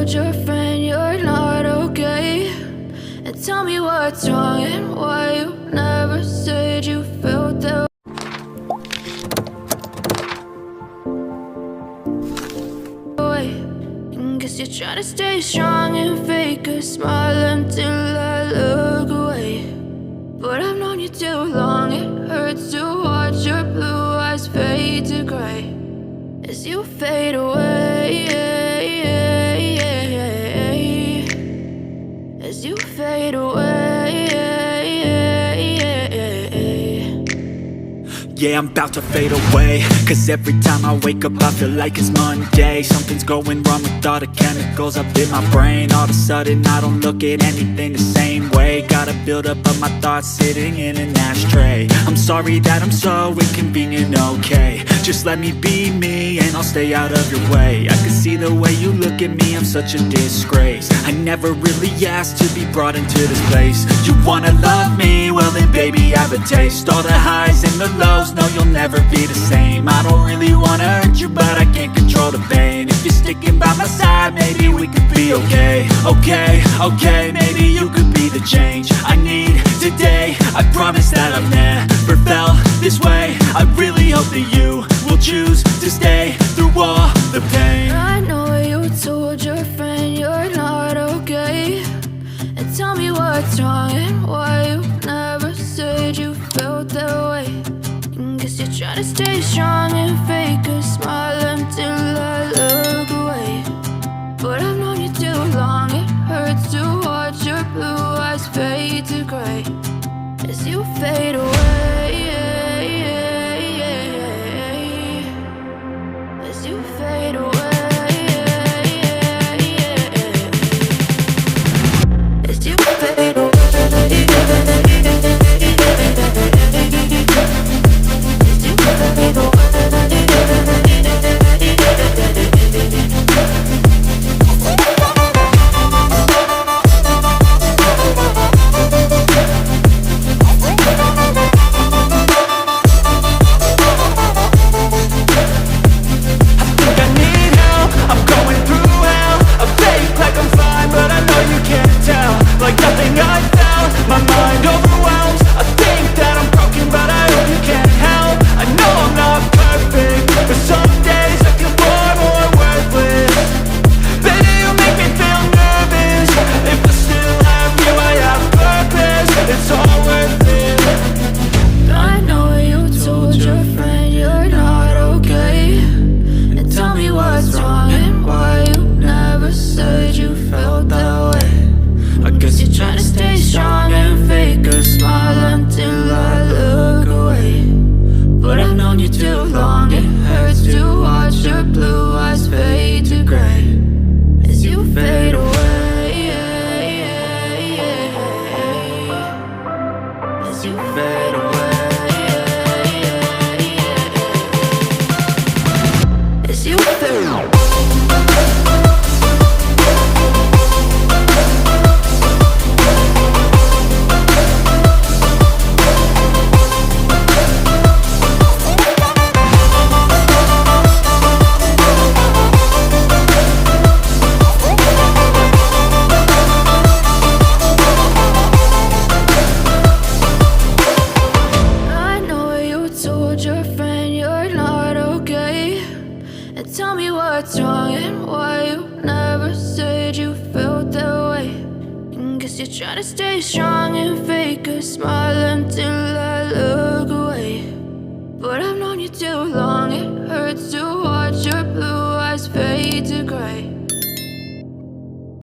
told your friend you're not okay? And tell me what's wrong and why you never said you felt that way. And guess you're trying to stay strong and fake a smile until I look away. But I've known you too long, it hurts to watch your blue eyes fade to gray as you fade away, as you fade away. Yeah, I'm about to fade away, cause every time I wake up I feel like it's Monday. Something's going wrong with all the chemicals up in my brain. All of a sudden I don't look at anything the same way. Got a buildup of my thoughts sitting in an ashtray. I'm sorry that I'm so inconvenient, okay? Just let me be me and I'll stay out of your way. I can see the way you look at me, I'm such a disgrace. I never really asked to be brought into this place. You wanna love me? Well then baby I have a taste. All the highs and the lows, no you'll never be the same. I don't really wanna hurt you but I can't control the pain. If you're sticking by my side maybe we could be okay. Okay, maybe you could be the change I need today. I promise that I've never felt this way. I really hope that you will choose to stay through all the pain. I know you told your friend you're not okay. And tell me what's wrong and why you never said you felt that way. And guess you're trying to stay strong and fake a smile until I look away. But I've known you too long, it hurts to watch your blue eyes fade to gray as you fade away, as you fade away, as you fade away. You're trying to stay strong and fake a smile until I